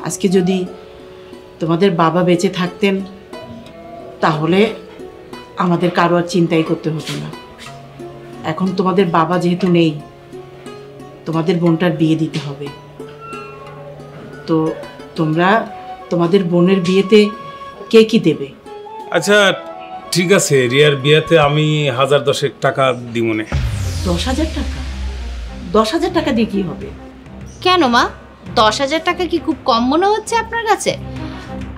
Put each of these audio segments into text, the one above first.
আজকে যদি তোমাদের বাবা বেঁচে থাকতেন তাহলে আমাদের কারো আর চিন্তাই করতে হতো না। এখন তোমাদের বাবা যেহেতু নেই, তোমাদের বোনটার বিয়ে দিতে হবে। তো তোমরা তোমাদের বোনের বিয়েতে কে কি দেবে? আচ্ছা ঠিক আছে, রিয়ার বিয়েতে আমি 1010 টাকা দিব না। 10,000 টাকা? 10,000 টাকা দিয়ে কি হবে? কেন মা, 10,000 টাকা কি খুব কম মনে হচ্ছে আপনার কাছে?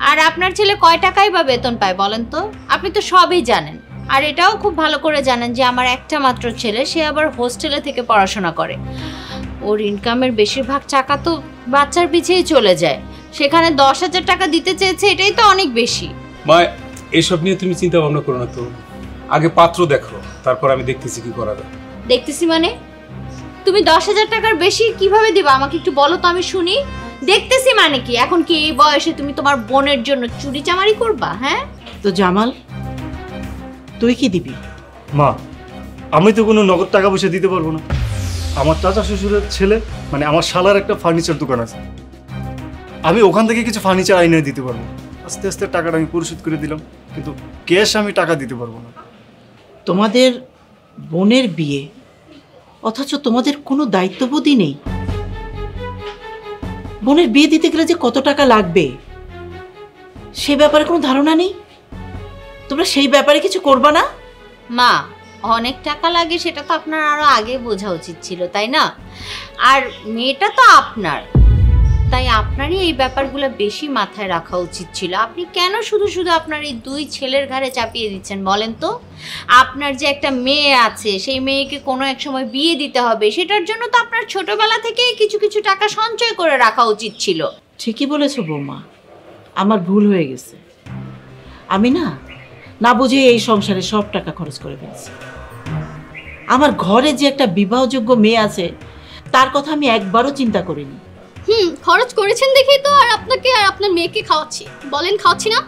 আর আপনার ছেলে কয় টাকাই বা বেতন পায় বলেন তো? আপনি তো সবই জানেন, আর এটাও খুব ভালো করে জানেন যে আমার একটা মাত্র ছেলে, সে আবার হোস্টেলে থেকে পড়াশোনা করে। ওর ইনকামের বেশিরভাগ টাকা তো বাচ্চার পিছেই চলে যায়, সেখানে 10,000 টাকা দিতে চেয়েছে, এটাই তো অনেক বেশি। মা এসব নিয়ে তুমি চিন্তা ভাবনা করো না তো, আগে পাত্র দেখো, তারপর আমি দেখতেছি কি করা যায়। দেখতেছি মানে? তুমি 10,000 টাকার বেশি কিভাবে দিবা আমাকে একটু বলো তো, আমি শুনি। দেখতেছি মানে কি? এখন কি এই বয়সে তুমি তোমার বোনের জন্য চুরি চামারি করবা? হ্যাঁ তো জামাল, তুই কি দিবি? মা, আমি তো কোনো নগদ টাকা পয়সা দিতে পারবো না। আমার চাচা শ্বশুরের ছেলে মানে আমার শালার একটা ফার্নিচার দোকান আছে, আমি ওখান থেকে কিছু ফার্নিচার আইনে দিতে পারবো। আস্তে আস্তে টাকাটা আমি পরিশোধ করে দিলাম, কিন্তু ক্যাশ আমি টাকা দিতে পারবো না। তোমাদের বোনের বিয়ে, অথচ তোমাদের কোনো দায়িত্ববোধই নেই। বোনের বিয়ে দিতে গেলে যে কত টাকা লাগবে সে ব্যাপারে কোনো ধারণা নেই। তোমরা সেই ব্যাপারে কিছু করবা না? মা, অনেক টাকা লাগে সেটা তো আপনার আরো আগে বোঝা উচিত ছিল, তাই না? আর মেয়েটা তো আপনার, তাই আপনারই এই ব্যাপারগুলো বেশি মাথায় রাখা উচিত ছিল। আপনি কেন শুধু শুধু আপনার এই দুই ছেলের ঘাড়ে চাপিয়ে দিচ্ছেন বলেন তো? আপনার যে একটা মেয়ে আছে, সেই মেয়েকে কোনো এক সময় বিয়ে দিতে হবে, সেটার জন্য তো আপনার ছোটবেলা থেকেই কিছু কিছু টাকা সঞ্চয় করে রাখা উচিত ছিল। ঠিকই বলেছো বৌমা, আমার ভুল হয়ে গেছে। আমি না বুঝে এই সংসারে সব টাকা খরচ করে ফেলছি। আমার ঘরে যে একটা বিবাহযোগ্য মেয়ে আছে তার কথা আমি একবারও চিন্তা করিনি। খরচ করেছেন দেখেই তো আর আপনাকে আর আপনার মেয়েকে খাওয়াচ্ছি। বলেন খাওয়াচ্ছি না?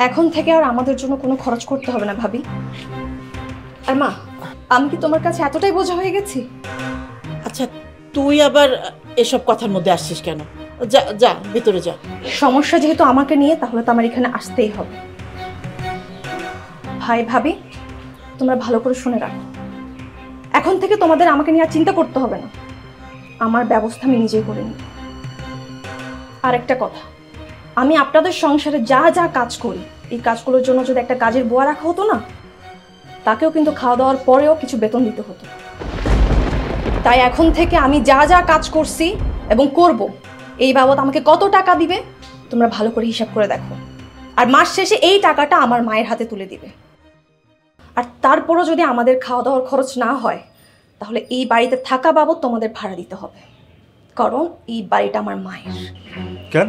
এখন থেকে আর আমাদের জন্য কোনো খরচ করতে হবে না ভাবি। আর মা, আমি কি তোমার কাছে এতটাই বোঝা হয়ে গেছি? আচ্ছা, তুই আবার এসব কথার মধ্যে আসছিস কেন? যা যা ভিতরে যা। সমস্যা যেহেতু আমাকে নিয়ে, তাহলে তো আমার এখানে আসতেই হবে। ভাই ভাবি, তোমরা ভালো করে শুনে রাখো, এখন থেকে তোমাদের আমাকে নিয়ে আর চিন্তা করতে হবে না। আমার ব্যবস্থা আমি নিজেই করে নিই। আর একটা কথা, আমি আপনাদের সংসারে যা যা কাজ করি, এই কাজগুলোর জন্য যদি একটা কাজের বুয়া রাখা হতো না, তাকেও কিন্তু খাওয়া দাওয়ার পরেও কিছু বেতন দিতে হতো। তাই এখন থেকে আমি যা যা কাজ করছি এবং করব, এই বাবদ আমাকে কত টাকা দিবে তোমরা ভালো করে হিসাব করে দেখো। আর মাস শেষে এই টাকাটা আমার মায়ের হাতে তুলে দিবে। আর তারপরও যদি আমাদের খাওয়া দাওয়ার খরচ না হয়, তাহলে এই বাড়িতে থাকা বাবদ তোমাদের ভাড়া দিতে হবে, কারণ এই বাড়িটা আমার মায়ের। কেন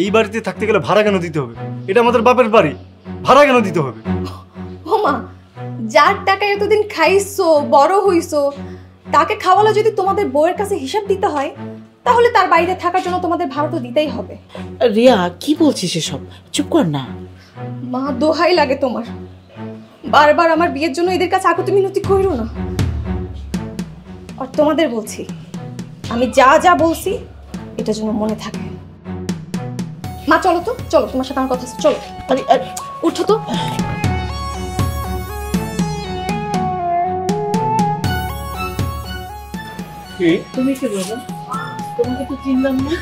এই বাড়িতে থাকতে গেলে ভাড়া কেন দিতে হবে? এটা আমাদের বাপের বাড়ি, ভাড়া কেন দিতে হবে? ও মা, যার টাকা এতদিন খাইছো বড় হইছো, তাকে খাওয়ালে যদি তোমাদের বউয়ের কাছে হিসাব দিতে হয়, তাহলে তার বাড়িতে থাকার জন্য তোমাদের ভাড়া তো দিতেই হবে। রিয়া, কি বলছিস এসব? চুপ কর না। মা, দোহাই লাগে তোমার, বারবার আমার বিয়ের জন্য এদের কাছে আকুতি মিনতি কইরো না। আর তোমাদের বলছি, আমি যা যা বলছি এটা যেন মনে থাকে। মা চলো তো, চলো, তোমার সাথে আমার কথা আছে, চলো। আরে উঠো তো। তুমি কি বলো? তোমাকে তো চিনলাম না।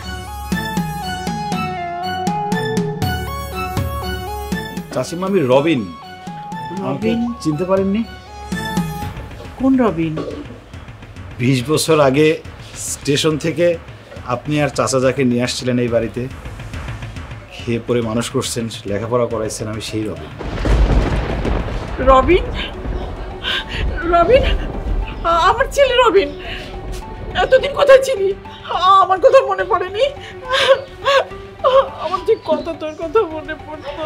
চাচিমা, আমি রবিন। রবিন? চিনতে পারেননি? কোন রবিন? 20 বছর আগে স্টেশন থেকে আপনি আর চাচা যাকে নিয়ে আসছিলেন এই বাড়িতে, খেয়ে পরে মানুষ করছেন, লেখাপড়া করাইছেন, আমি সেই রবিন। রবিন? রবিন? আমার ছেলে রবিন? এতদিন কোথায় ছিলি? আমার কথা মনে পড়েনি? আমার ঠিক কথা, তোর কথা মনে পড়তো।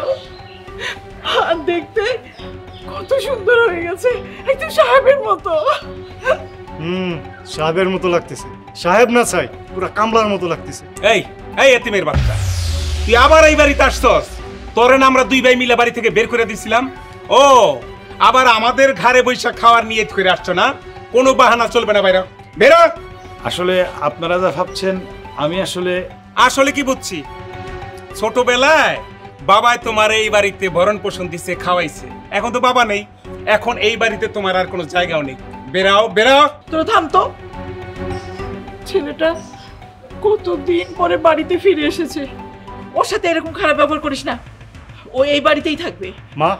আর দেখতে কত সুন্দর হয়ে গেছে, একদম সাহেবের মতো। সাহেবের মতো লাগতেছে। সাহেব না চাই, পুরা কামলার মতো লাগতেছে। এই এই এতিমের বাচ্চা, তুই আবার এই বাড়িতে আসছস? তোরে না আমরা দুই ভাই মিলে বাড়ি থেকে বের করে দিছিলাম? ও আবার আমাদের ঘরে বৈশাখ খাওয়ার নিয়ত করে আসছো না? কোনো বাহানা চলবে না, বাইরে বেরো। আসলে আপনারা যা ভাবছেন আমি আসলে আসলে কি বুঝছি, ছোটবেলায় বাবাই তোমার এই বাড়িতে ভরণ পোষণ দিচ্ছে, খাওয়াইছে। এখন তো বাবা নেই, এখন এই বাড়িতে তোমার আর কোনো জায়গাও নেই। বেরাও বেরাও। তোরা থাম তো। ছেলেটা কতদিন পরে বাড়িতে ফিরে এসেছে, ওর সাথে এরকম খারাপ ব্যবহার করিস না। ও এই বাড়িতেই থাকবে। মা,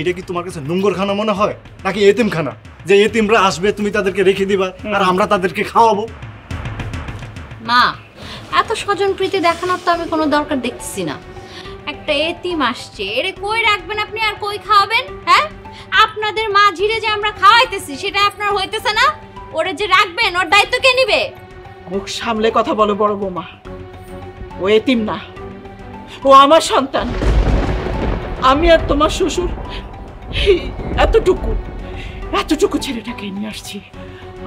এটা কি তোমার কাছে নোংরখানা মনে হয় নাকি এতিমখানা, যে এতিমরা আসবে তুমি তাদেরকে রেখে দিবা আর আমরা তাদেরকে খাওয়াবো? মা, এত স্বজনপ্রীতি দেখানোর তো আমি কোনো দরকার দেখতেছি না। একটা এতিম আসছে, এরে কই রাখবেন আপনি আর কই খাওয়াবেন? হ্যাঁ, আপনাদের মা ঝিরে যে আমরা খাওয়াইতেছি সেটা আপনার হইতেছে না? ওরে যে রাখবেন ওর দায়িত্ব কে নিবে? মুখ সামলে কথা বলো বড় বৌমা। ও এতিম না, ও আমার সন্তান। আমি আর তোমার শ্বশুর এতটুকু ছেলেটাকে নিয়ে আসছি।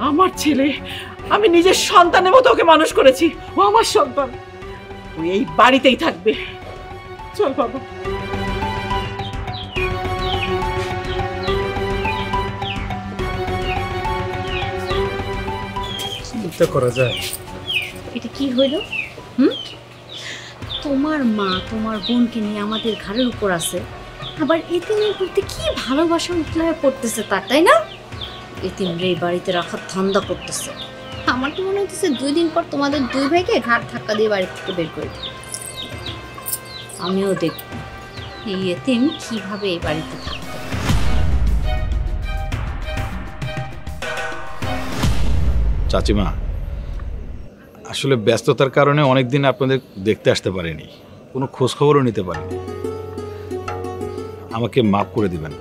আমার ছেলে, আমি নিজের সন্তানের মতো ওকে মানুষ করেছি। ও আমার সন্তান, ও এই বাড়িতেই থাকবে। চল বাবা। চিন্তা করা যায়। এটা কি হইল? তোমার মা তোমার বোনকে নিয়ে আমাদের ঘরের উপর আছে, আবার এতিমের প্রতি কি ভালোবাসা উতলায় পড়তেছে তার, তাই না? এতিমরে এই বাড়িতে রাখার ধান্দা করতেছে। আমার তো মনে হচ্ছে 2 দিন পর তোমাদের 2 ভাইকে ঘাট ধাক্কা দিয়ে বাড়ি থেকে বের করে দেবে। আমিও দেখব এই এতিম কিভাবে এই বাড়িতে থাকে। চাচিমা, আসলে ব্যস্ততার কারণে অনেকদিন আপনাদের দেখতে আসতে পারিনি, কোনো খোঁজ খবরও নিতে পারিনি। আমাকে মাফ করে দিবেন।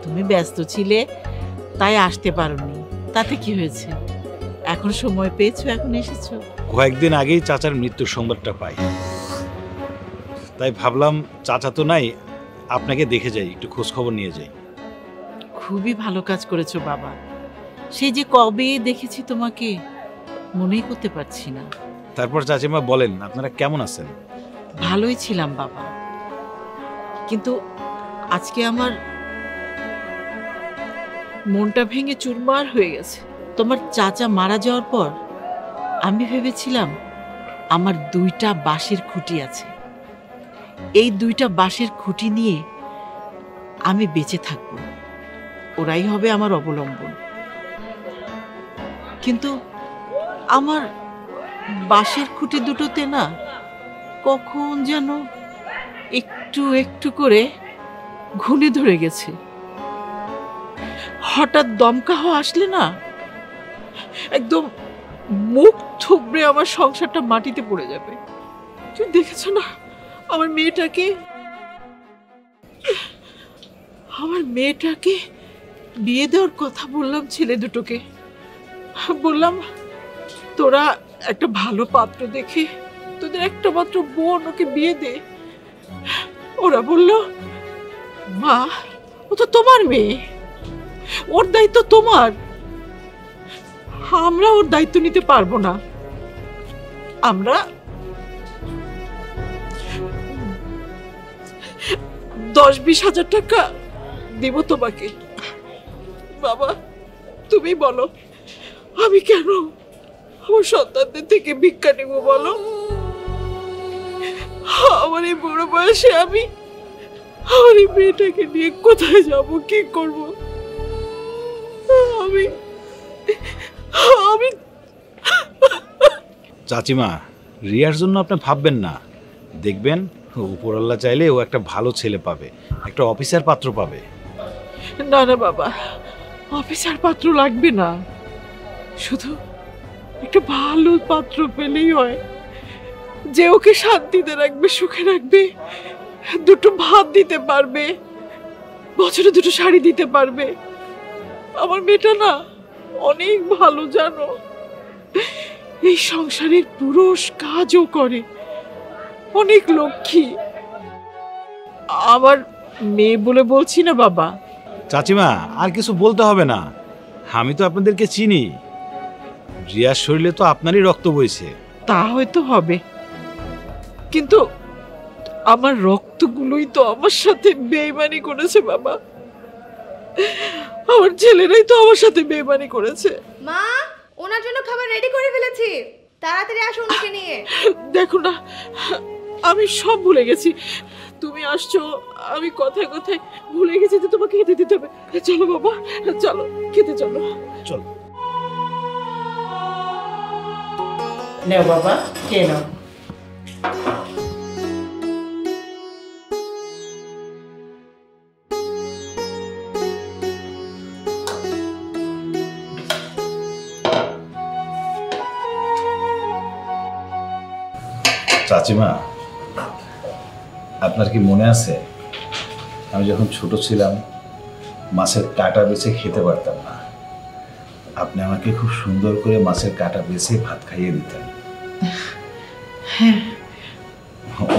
তুমি ব্যস্ত ছিলে তাই আসতে পারোনি, তাতে কি হয়েছে? এখন সময় পেয়েছো, এখন এসেছো। কয়েকদিন আগেই চাচার মৃত্যুর সংবাদটা পাই, তাই ভাবলাম চাচা তো নাই, আপনাকে দেখে যাই, একটু খোঁজ খবর নিয়ে যাই। খুবই ভালো কাজ করেছো বাবা। সেই যে কবে দেখেছি তোমাকে, মনেই করতে পারছি না। তারপর চাচিমা বলেন, আপনারা কেমন আছেন? ভালোই ছিলাম বাবা, কিন্তু আজকে আমার মনটা ভেঙে চুরমার হয়ে গেছে। তোমার চাচা মারা যাওয়ার পর আমি ভেবেছিলাম আমার 2টা বাঁশের খুঁটি আছে, এই 2টা বাঁশের খুঁটি নিয়ে আমি বেঁচে থাকব, ওরাই হবে আমার অবলম্বন। কিন্তু আমার বাঁশের খুঁটি দুটোতে না কখন যেন একটু একটু করে ঘুণে ধরে গেছে। হঠাৎ দমকা হওয়া আসলে না একদম মুখ থুবড়ে আমার সংসারটা মাটিতে পড়ে যাবে। তুমি দেখেছো না আমার মেয়েটাকে বিয়ে দেওয়ার কথা বললাম ছেলে দুটোকে, বললাম তোরা একটা ভালো পাত্র দেখে তোদের একটা মাত্র বোন ওকে বিয়ে দে। ওরা বলল, মা ও তো তোমার মেয়ে, ওর দায়িত্ব তোমার, আমরা ওর দায়িত্ব নিতে পারবো না। আমরা 10-20 হাজার টাকা দেব তোমাকে। বাবা তুমি বলো, আমি কেন আমার সন্তানদের থেকে ভিক্ষা নেব বলো? আমার এই বুড়ো বয়সে আমি আমার এই মেয়েটাকে নিয়ে কোথায় যাব, কি করব? আমি চাচিমা, রিয়ার জন্য আপনি ভাববেন না, দেখবেন উপরওয়ালা চাইলে ও একটা ভালো ছেলে পাবে, একটা অফিসার পাত্র পাবে। না না বাবা, অফিসার পাত্র লাগবে না, শুধু একটা ভালো পাত্র পেলেই হয়, যে ওকে শান্তিতে রাখবে, সুখে রাখবে, 2টো ভাত দিতে পারবে, বছরে 2টো শাড়ি দিতে পারবে। আমার মেয়েটা না অনেক ভালো জানো, এই সংসারের পুরুষ কাজও করে, অনেক লক্ষ্মী। আমার মেয়ে বলে বলছি না বাবা। চাচিমা, আর কিছু বলতে হবে না, আমি তো আপনাদেরকে চিনি, রিয়ার শরীরে তো আপনারই রক্ত বইছে। তা হয়তো হবে, কিন্তু আমার রক্তগুলোই তো আমার সাথে বেইমানি করেছে বাবা, আমার ছেলেরাই তো আমার সাথে বেইমানি করেছে। মা, ওনার জন্য খাবার রেডি করে ফেলেছি। তাড়াতাড়ি আসো ওকে নিয়ে। দেখো না, আমি সব ভুলে গেছি। তুমি আসছো, আমি কথায় কথায় ভুলে গেছি যে তোমাকে খেতে দিতে হবে। চলো বাবা, চলো খেতে চলো। চলো। নাও বাবা, খেয়ে নাও। চাচিমা, আপনার কি মনে আছে আমি যখন ছোট ছিলাম মাছের কাঁটা বেছে খেতে পারতাম না, আপনি আমাকে খুব সুন্দর করে মাছের কাঁটা বেছে ভাত খাইয়ে দিতেন।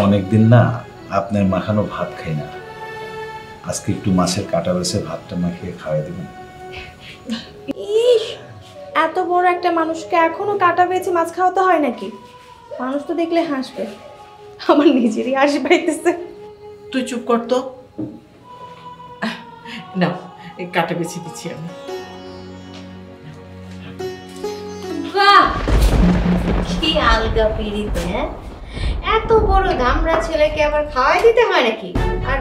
অনেকদিন না আপনার মাখানো ভাত খাই না, আজকে একটু মাছের কাঁটা বেছে ভাতটা মাখিয়ে খাওয়াই দেবেন? ইস, এত বড় একটা মানুষকে এখনো কাটা বেছে মাছ খাওয়াতে হয় নাকি? মানুষ তো দেখলে হাসবে। আমার নিজেরই হাসি পাইতেছে। তুই চুপ কর তো। নাও, এই কাটা বেছে দিচ্ছি আমি। বাহ, কি আলগা পিড়িত! হ্যাঁ, এত বড় ধামড়া ছেলেকে আবার খাওয়াই দিতে হয় নাকি? আর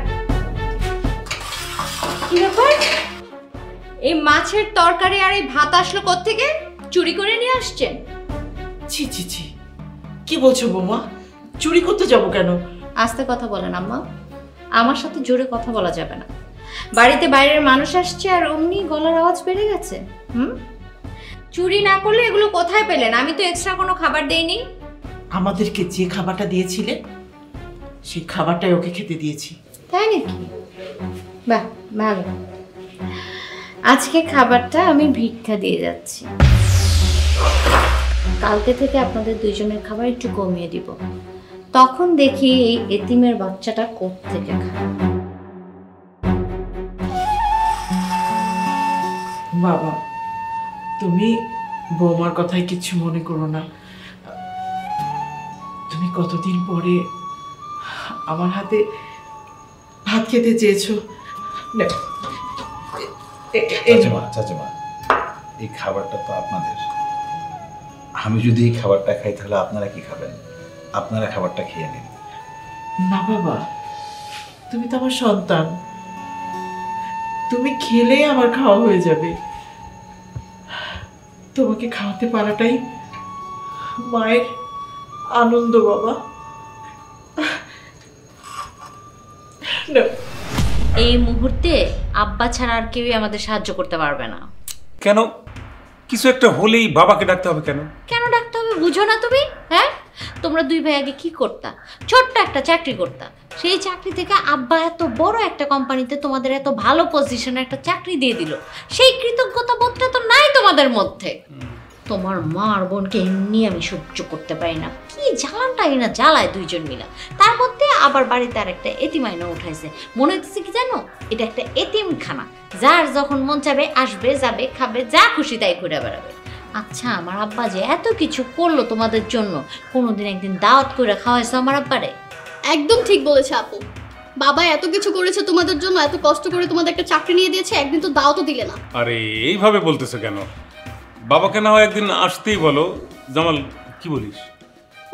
কি ব্যাপার, এই মাছের তরকারি আর এই ভাত আসলো কোত্থেকে? চুরি করে নিয়ে আসছেন? ছি ছি ছি, কি বলছো বৌমা? চুরি করতে যাব কেন? আস্তে কথা বলেন আম্মা, আমার সাথে জোরে কথা বলা যাবে না। বাড়িতে বাইরের মানুষ আসছে আর অমনি গলার আওয়াজ বেড়ে গেছে। চুরি না করলে এগুলো কোথায় পেলেন? আমি তো এক্সট্রা কোনো খাবার দেইনি। আমাদেরকে যে খাবারটা দিয়েছিলে সেই খাবারটাই ওকে খেতে দিয়েছি। তাই নাকি? বাহ, ভালো। আজকে খাবারটা আমি ভিক্ষা দিয়ে যাচ্ছি, কালকে থেকে আপনাদের দুইজনের খাবার একটু কমিয়ে দিব। তখন দেখি এই এতিমের বাচ্চাটা কোত্থেকে খায়। বাবা, তুমি বৌমার কথায় কিছু মনে করো না। তুমি কতদিন পরে আমার হাতে ভাত খেতে চেয়েছো। নাও। চাচিমা, চাচিমা, এই খাবারটা তো আপনাদের। আমি যদি এই খাবারটা খাই তাহলে আপনারা কি খাবেন? আপনারা খাবারটা খেয়ে নিন। না বাবা, তুমি তো আমার সন্তান, তুমি খেলে আমার খাওয়া হয়ে যাবে। তোমাকে খাওয়াতে পারাটাই মায়ের আনন্দ বাবা। নাও। এই মুহূর্তে আব্বা ছাড়া আর কেউই আমাদের সাহায্য করতে পারবে না। কেন? কিছু একটা হলেই বাবাকে ডাকতে হবে কেন? কেন ডাকতে হবে বুঝো না তুমি? হ্যাঁ, তোমরা দুই ভাই আগে কি করতা? ছোট্ট একটা চাকরি করতা। সেই চাকরি থেকে আব্বা এত বড় একটা কোম্পানিতে তোমাদের এত ভালো পজিশনে একটা চাকরি দিয়ে দিল, সেই কৃতজ্ঞতা বোধটা তো নাই তোমাদের মধ্যে। তোমার মা আর বোনকে এমনি আমি সহ্য করতে পারি না, কি জ্বালানটাই না জ্বালায় দুইজন মিলা। তার মধ্যে আবার বাড়িতে আর একটা এতিমাইনা উঠাইছে। মনে হচ্ছে কি জানো, এটা একটা এতিমখানা, যার যখন মন চাবে আসবে, যাবে, খাবে, যা খুশি তাই ঘুরে বেড়াবে। আচ্ছা, আমার আব্বা যে এত কিছু করলো তোমাদের জন্য, কোনোদিন একদিন দাওয়াত করে খাওয়াইছো আমার আব্বারে? একদম ঠিক বলেছে আপু। বাবা এত কিছু করেছে তোমাদের জন্য, এত কষ্ট করে তোমাদের একটা চাকরি নিয়ে দিয়েছে, একদিন তো দাও তো দিলে না। আরে এইভাবে বলতেছো কেন? বাবাকে না হয় একদিন আসতেই বলো। জামাল, কি বলিস?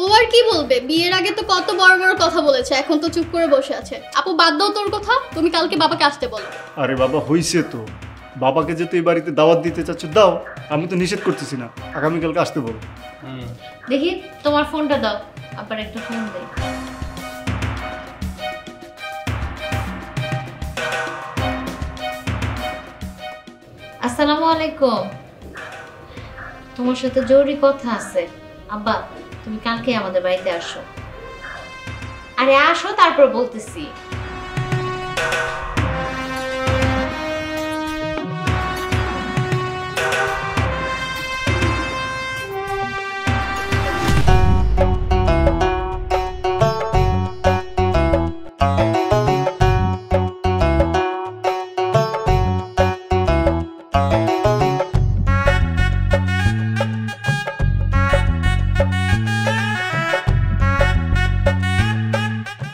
ও আর কি বলবে, বিয়ের আগে তো কত বড় বড় কথা বলেছে, এখন তো চুপ করে বসে আছে। আপু বাদ দাও তোর কথা, তুমি কালকে বাবাকে আসতে বলো। আরে বাবা, হইছে তো। বাবাকে যেহেতু এই বাড়িতে দাওয়াত দিতে চাচ্ছ দাও, আমি তো নিষেধ করতেছি না। আগামীকালকে আসতে বলো। দেখি তোমার ফোনটা দাও, আবার একটা ফোন দেই। আসসালামু আলাইকুম। তোমার সাথে জরুরি কথা আছে। আব্বা, তুমি কালকে আমাদের বাড়িতে আসো। আরে আসো, তারপর বলতেছি।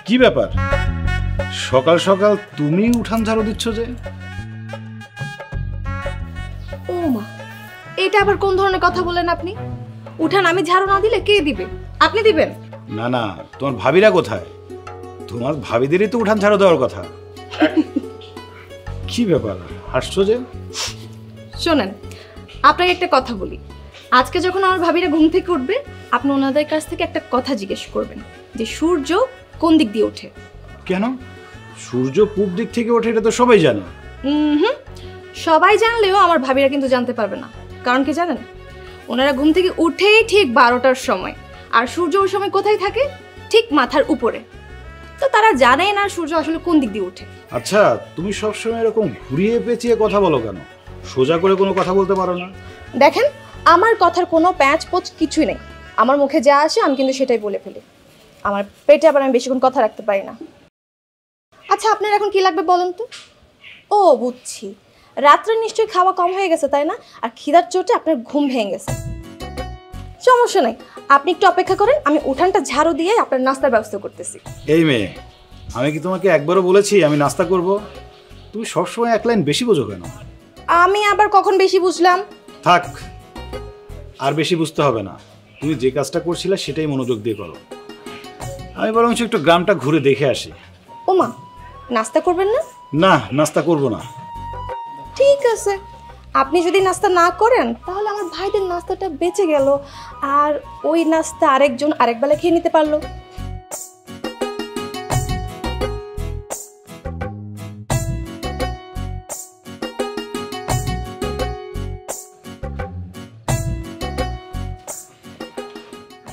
কি ব্যাপার, সকাল সকাল তুমি উঠান ঝাড়ু দিচ্ছ যে? ও মা, এটা আবার কোন ধরনের কথা বলেন আপনি? উঠান আমি ঝাড়ু না দিলে কে দিবে? আপনি দিবেন? না না, তোমার ভাবিরা কোথায়? তোমার ভাবিদেরই তো উঠান ঝাড়ু দেওয়ার কথা। কি ব্যাপার, হাসছো যে? শোনেন, আপনাকে একটা কথা বলি। আজকে যখন আমার ভাবিরা ঘুম থেকে উঠবে, আপনি ওনাদের কাছ থেকে একটা কথা জিজ্ঞেস করবেন যে সূর্য কোন দিক দিয়ে ওঠে। কেন? সূর্য পূব দিক থেকে ওঠে, এটা তো সবাই জানে। হুম, সবাই জানলেও আমার ভাবিরা কিন্তু জানতে পারবে না। কারণ কি জানেন? ওনারা ঘুম থেকে উঠেই ঠিক 12টার সময়, আর সূর্য ওই সময় কোথায় থাকে? ঠিক মাথার উপরে। তো তারা জানেই না সূর্য আসলে কোন দিক দিয়ে ওঠে। আচ্ছা, তুমি সবসময় এরকম ঘুরিয়ে পেঁচিয়ে কথা বলো কেন? সোজা করে কোনো কথা বলতে পারো না? দেখেন, আমার কথার কোনো প্যাঁচ পোচ কিছুই নেই। আমার মুখে যা আসে আমি কিন্তু সেটাই বলে ফেলি। আমার পেটে আবার আমি বেশিক্ষণ কথা রাখতে পারি না। আচ্ছা, আপনার এখন কি লাগবে বলুন তো? ও বুঝছি, রাত্রে নিশ্চয়ই খাওয়া কম হয়ে গেছে তাই না? আর খিদার চোটে আপনার ঘুম ভেঙে গেছে। সমস্যা নাই, আপনি একটু অপেক্ষা করেন, আমি উঠানটা ঝাড়ু দিয়ে আপনার নাস্তার ব্যবস্থা করতেছি। এই মেয়ে, আমি কি তোমাকে একবারও বলেছি আমি নাস্তা করব? তুমি সবসময় এক লাইন বেশি বোঝো কেন? আমি আবার কখন বেশি বুঝলাম? থাক, আর বেশি বুঝতে হবে না। তুমি যে কাজটা করছিলে সেটাই মনোযোগ দিয়ে করো। আমি বরং একটু গ্রামটা ঘুরে দেখে আসি। ওমা, নাস্তা করবেন না? না, নাস্তা করব না। ঠিক আছে, আপনি যদি নাস্তা না করেন তাহলে আমার ভাইদের নাস্তাটা বেঁচে গেল, আর ওই নাস্তা আরেকজন আরেক বেলা খেয়ে নিতে পারলো।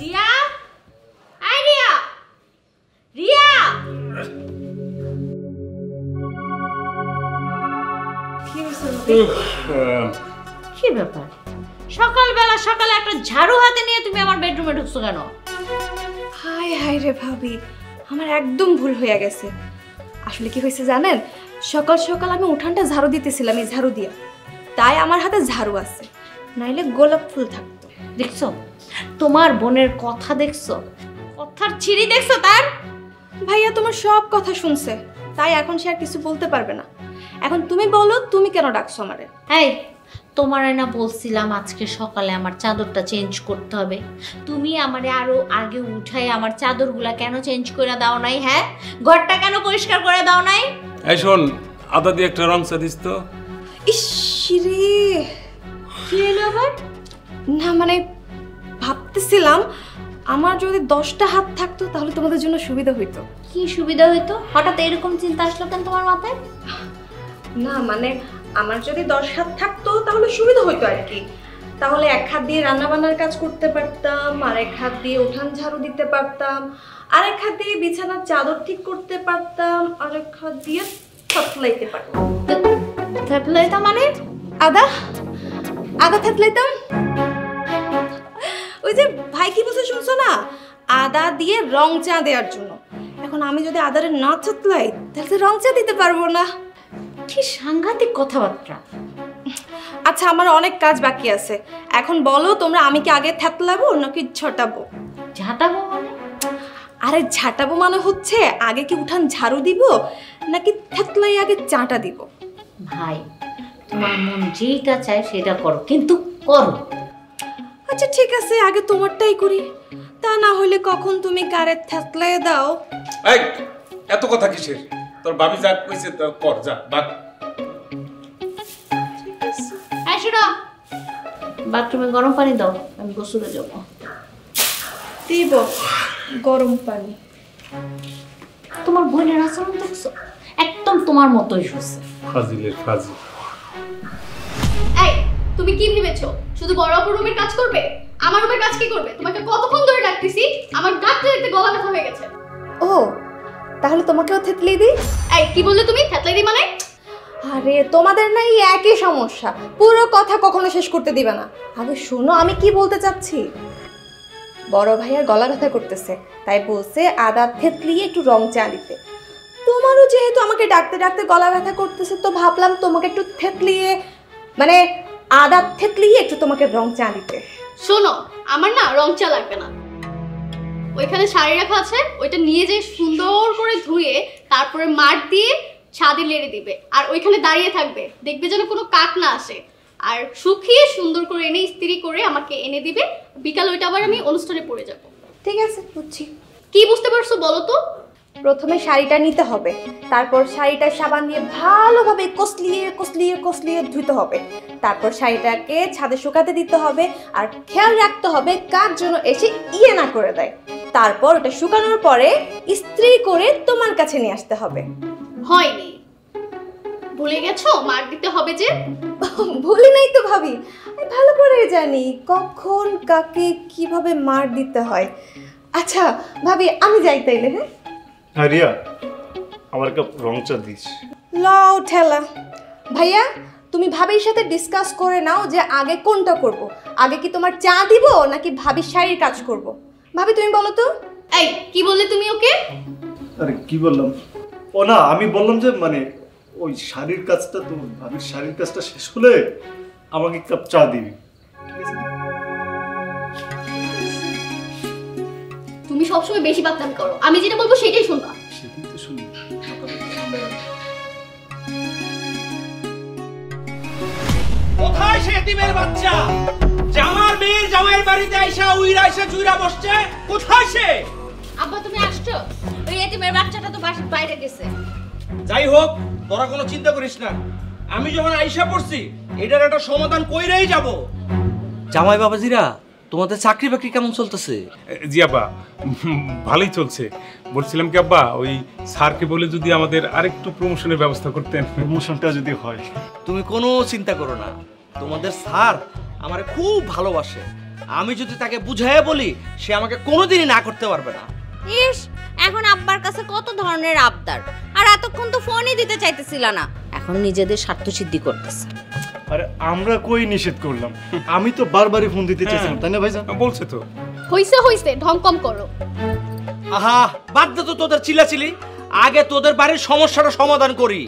রিয়া, আই রিয়া, রিয়া। কি ব্যাপার? সকালে একটা ঝাড়ু হাতে নিয়ে তুমি আমার বেডরুমে ঢুকছো কেন? হায় হায় রে ভাবি, আমার একদম ভুল হয়ে গেছে। আসলে কি হয়েছে জানেন? সকাল সকাল আমি উঠানটা ঝাড়ু দিতেছিলাম, এই ঝাড়ু দিয়ে, তাই আমার হাতে ঝাড়ু আছে, নাইলে গোলাপ ফুল থাকতো। দেখছো তোমার বোনের কথা, দেখছো কথার ছিঁড়ি, দেখছো তার? ভাইয়া তোমার সব কথা শুনছে, তাই এখন সে আর কিছু বলতে পারবে না। এখন তুমি বলো, তুমি কেন ডাকছো আমারে? এই, তোমার না বলছিলাম আজকে সকালে আমার চাদরটা চেঞ্জ করতে হবে, তুমি আমারে আরো আগে উঠাই আমার চাদরগুলা কেন চেঞ্জ করে দাও নাই? হ্যাঁ, ঘরটা কেন পরিষ্কার করে দাও নাই? এই শোন, আদা দিয়ে একটা রং চা দিস তো। ইস রে, কি হলো আবার? না মানে ভাবতেছিলাম আমার যদি 10টা হাত থাকতো তাহলে তোমাদের জন্য সুবিধা হইতো। কি সুবিধা হইতো? হঠাৎ এরকম চিন্তা আসলো কেন তোমার মাথায়? না মানে আমার যদি 10 হাত থাকতো তাহলে সুবিধা হইতো আর কি। তাহলে এক হাত দিয়ে রান্না বান্নার কাজ করতে পারতাম, আর এক হাত দিয়ে উঠান ঝাড়ু দিতে পারতাম, আর এক হাত দিয়ে বিছানার চাদর ঠিক করতে পারতাম, আর এক হাত দিয়ে থাতলাইতে পারতাম। থাতলাইতাম মানে? আদা আদা থাতলাইতাম। ওই যে ভাই কি বলছে শুনছো না, আদা দিয়ে রং চা দেওয়ার জন্য। এখন আমি যদি আদারে না থাতলাই তাহলে রং চা দিতে পারবো না। কি সাংঘাতিক কথাবার্তা। আচ্ছা, আমার অনেক কাজ বাকি আছে, এখন বলো তোমরা আমি কি আগে থাতলাবো নাকি ঝাঁটাবো? ঝাঁটাবো মানে? আরে ঝাঁটাবো মানে হচ্ছে আগে কি উঠান ঝাড়ু দিব নাকি থাতলাই আগে চাটা দিব? ভাই, তোমার মন যেটা চায় সেটা করো, কিন্তু করো। আচ্ছা ঠিক আছে, আগে তোমারটাই করি, তা না হলে কখন তুমি কারে থাতলাই দাও। এই, এত কথা কিসের? তোর ভাবি যা কইছে তা কর, যা বাদ। এই শোনো, বাথরুমে গরম পানি দাও, আমি গোসলে যাবো। দিব গরম পানি। তোমার বোনের আচরণ দেখছো? একদম তোমার মতোই হচ্ছে। ফাজিলের ফাজিল। এই, তুমি কি ভেবেছো শুধু বড় আপুর রুমের কাজ করবে? আমার রুমের কাজ কি করবে? তোমাকে কতক্ষণ ধরে ডাকতেছি, আমার ডাকতে ডাকতে গলা ব্যথা হয়ে গেছে। ও, তাহলে তোমাকেও থেতলি দিই? এই, কি বললে তুমি? থেতলাই দিই মানে? আরে তোমাদের না এই একই সমস্যা, পুরো কথা কখনো শেষ করতে দিবে না। আগে শোনো আমি কি বলতে চাচ্ছি। বড় ভাইয়ার গলা ব্যথা করতেছে, তাই বলছে আদা থেতলিয়ে একটু রং চা দিতে। তোমারও যেহেতু আমাকে ডাকতে ডাকতে গলা ব্যথা করতেছে, তো ভাবলাম তোমাকে একটু থেতলিয়ে মানে আদা থেতলিয়ে একটু তোমাকে রং চা দিতে। শোনো, আমার না রং চা লাগবে না। ওইখানে শাড়ি রাখা আছে, ওইটা নিয়ে যেয়ে সুন্দর করে ধুয়ে তারপরে মাঠ দিয়ে ছাদে লেড়ে দিবে, আর ওইখানে দাঁড়িয়ে থাকবে, দেখবে যেন কোনো কাক না আসে। আর শুকিয়ে সুন্দর করে এনে ইস্ত্রি করে আমাকে এনে দিবে, বিকাল ওইটা আবার আমি অনুষ্ঠানে পরে যাব। ঠিক আছে, বুঝছি। কি বুঝতে পারছো বলো তো? প্রথমে শাড়িটা নিতে হবে, তারপর শাড়িটা সাবান দিয়ে ভালোভাবে কসলিয়ে কসলিয়ে কসলিয়ে ধুতে হবে, তারপর শাড়িটাকে ছাদে শুকাতে দিতে হবে, আর খেয়াল রাখতে হবে কার জন্য এসে ইয়ে না করে দেয়। তারপর ওটা শুকানোর পরে ইস্ত্রি করে তোমার কাছে নিয়ে আসতে হবে। হয়নি, ভুলে গেছো মার দিতে হবে যে? ভুলি নাই তো ভাবি, আমি ভালো করে জানি কখন কাকে কিভাবে মার দিতে হয়। আচ্ছা ভাবি, আমি যাই তাইলে। হ্যাঁ হ্যাঁ রিয়া, আমার কাপ রং চা দিস। লাও ঠেলা। ভাইয়া, তুমি ভাবির সাথে ডিসকাস করে নাও যে আগে কোনটা করব। আগে কি তোমার চা দিব নাকি ভাবির শাড়ির কাজ করব? ভাবি তুমি বলো তো। এই কি বললে তুমি ওকে? আরে কি বললাম? ও না, আমি বললাম যে মানে ওই শাড়ির কাজটা, তো ভাবির শাড়ির কাজটা শেষ হলে আমাকে এক কাপ চা দিবি। তুমি সবসময় বেশি বাতলামি করো, আমি যেটা বলবো সেটাই শুনবা। সেদিন তো শুনি। কোথায় সে এতিমের বাচ্চা? জামার মেয়ের জামাইয়ের বাড়িতে আইসা উইরা আইসা চুইরা বসছে, কোথায় সে? আব্বা তুমি আসছো? ওই এতিমের বাচ্চাটা তো বাসার বাইরে গেছে। যাই হোক, তোরা কোনো চিন্তা করিস না, আমি যখন আইসা পড়ছি এটার একটা সমাধান কইরেই যাব। জামাই বাবাজিরা, তোমাদের চাকরি বাকরি কেমন চলতেছে? জি আব্বা, ভালোই চলছে। বলছিলাম কি আব্বা, ওই স্যারকে বলে যদি আমাদের আরেকটু প্রমোশনের ব্যবস্থা করতেন। প্রমোশনটা যদি হয়। তুমি কোনো চিন্তা করো না, তোমাদের স্যার আমারে খুব ভালোবাসে। আমি যদি তাকে বুঝাইয়া বলি, সে আমাকে কোনোদিনই না করতে পারবে না। ইস, এখন আব্বার কাছে কত ধরনের আবদার, আর এতক্ষণ তো ফোনই দিতে চাইতেছিল না, এখন নিজেদের স্বার্থ সিদ্ধি করতেছে। আরে আমরা কই নিষেধ করলাম? আমি তো বারবারই ফোন দিতে চাইছিলাম, তাই না ভাইজান? বলছে তো। হইছে হইছে, ঢং কম করো। আহা, বাদ দে তো তোদের চিল্লাচিলি, আগে তোদের বাড়ির সমস্যাটা সমাধান করি।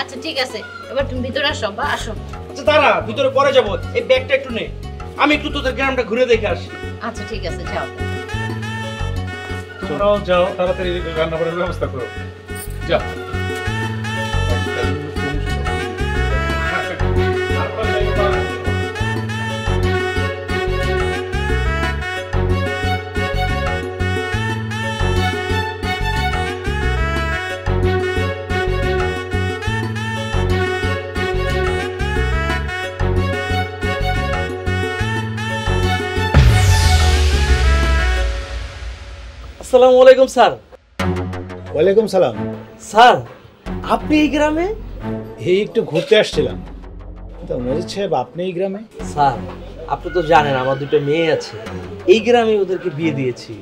আচ্ছা ঠিক আছে, এবার তুমি ভিতরে আসো, বা আসো। আচ্ছা দাঁড়া, ভিতরে পরে যাবো, এই ব্যাগটা একটু নে, আমি একটু তোদের গ্রামটা ঘুরে দেখে আসি। আচ্ছা ঠিক আছে, যাও। তোমরাও যাও, তাড়াতাড়ি রান্না করার ব্যবস্থা করো। যাও। আসসালামু আলাইকুম স্যার। ওয়ালাইকুম সালাম। স্যার, আপনি এই গ্রামে? এই একটু ঘুরতে আসছিলাম। তো মজিদ সাহেব, আপনি এই গ্রামে? স্যার, আপনি তো জানেন আমার দুটো মেয়ে আছে, এই গ্রামে ওদেরকে বিয়ে দিয়েছি।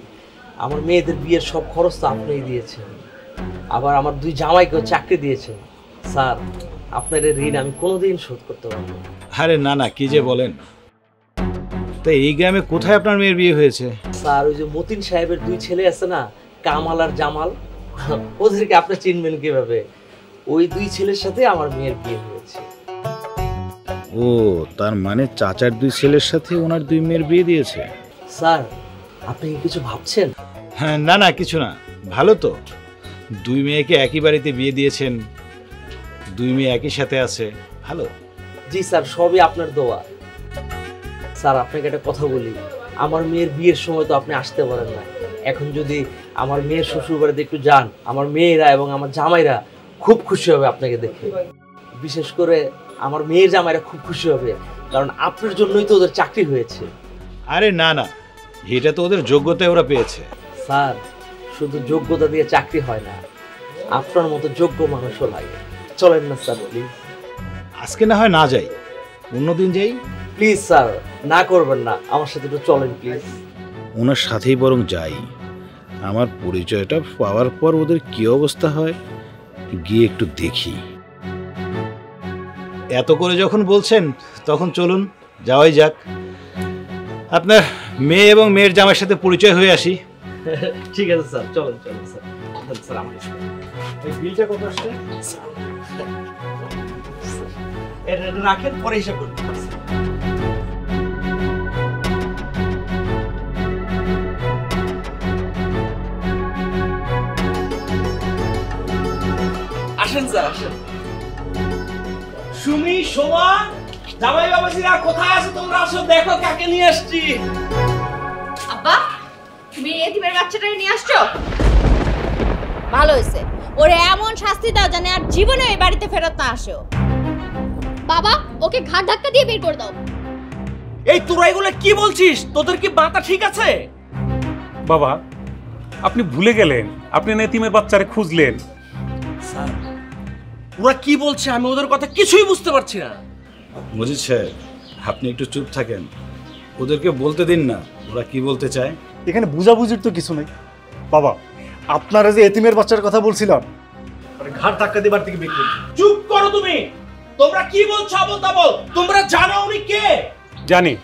আমার মেয়েদের বিয়ের সব খরচ তো আপনিই দিয়েছেন, আবার আমার দুই জামাইকেও চাকরি দিয়েছেন। স্যার, আপনার এই ঋণ আমি কোনোদিন শোধ করতে পারবো না। আরে না না, কি যে বলেন। তো এই গ্রামে কোথায় আপনার মেয়ের বিয়ে হয়েছে? স্যার, ওই যে মতিন সাহেবের দুই ছেলে আছে না, কামাল আর জামাল, ওদেরকে আপনি চিনবেন কিভাবে? ওই দুই ছেলের সাথে আমার মেয়ের বিয়ে হয়েছে। ও, তার মানে চাচার দুই ছেলের সাথে ওনার দুই মেয়ের বিয়ে দিয়েছে? স্যার, আপনি কি কিছু ভাবছেন? হ্যাঁ, না না, কিছু না। ভালো তো, দুই মেয়েকে একই বাড়িতে বিয়ে দিয়েছেন, দুই মেয়ে একই সাথে আছে, ভালো। জি স্যার, সবই আপনার দোয়া। স্যার, আপনাকে একটা কথা বলি, আমার মেয়ের বিয়ের সময় তো আপনি আসতে পারেন না। এখন যদি আমার মেয়ের শ্বশুর বাড়িতে একটু যান, আমার মেয়েরা এবং আমার জামাইরা খুব খুশি হবে আপনাকে দেখে। বিশেষ করে আমার মেয়ের জামাইরা খুব খুশি হবে, কারণ আপনার জন্যই তো ওদের চাকরি হয়েছে। আরে না না, এটা তো ওদের যোগ্যতায় ওরা পেয়েছে। স্যার, শুধু যোগ্যতা দিয়ে চাকরি হয় না, আপনার মতো যোগ্য মানুষও লাগে। চলেন না স্যার প্লিজ। আজকে না হয় না যাই, অন্যদিন যাই। প্লিজ স্যার, না করবেন না, আমার সাথে একটু চলেন প্লিজ। ওনার সাথেই বরং যাই। আমার পরিচয়টা পাওয়ার পর ওদের কি অবস্থা হয় গিয়ে একটু দেখি। এত করে যখন বলছেন তখন চলুন, যাওয়াই যাক। আপনার মেয়ে এবং মেয়ের জামাইয়ের সাথে পরিচয় হয়ে আসি। ঠিক আছে স্যার, চলেন চলেন স্যার। স্যার, আমার এই বিলটা কত আসছে? এটা রাখেন, পরে হিসাব করুন। আসেন স্যার, আসেন। সুমি, শোভা, জামাই বাবাজিরা কোথায় আছো তোমরা? আসো দেখো কাকে নিয়ে আসছি। আব্বা, তুমি এতিমের বাচ্চাটাকে নিয়ে আসছো? ভালো হয়েছে, ওরে এমন শাস্তি দাও জানে আর জীবনে এই বাড়িতে ফেরত না আসো। বাবা, ওকে ঘাট ধাক্কা দিয়ে বের করে দাও। এই তোরা এগুলো কি বলছিস? তোদের কি মাথা ঠিক আছে? বাবা, আপনি ভুলে গেলেন, আপনি এতিমের বাচ্চারে খুঁজলেন। স্যার, ওরা কি বলছে আমি ওদের কথা কিছুই বুঝতে পারছি না। মজিদ সাহেব, আপনি একটু চুপ থাকেন, ওদেরকে বলতে দিন না ওরা কি বলতে চায়। এখানে বুঝাবুঝির তো কিছু নেই বাবা। আপনারা যে এতিমের বাচ্চার কথা বলছিলাম, মানে ঘাট ধাক্কা দেবার থেকে বের করুন। চুপ করো তুমি। তোমরা কি বলছো আবল তাবল? তোমরা জানো উনি কে? জানি,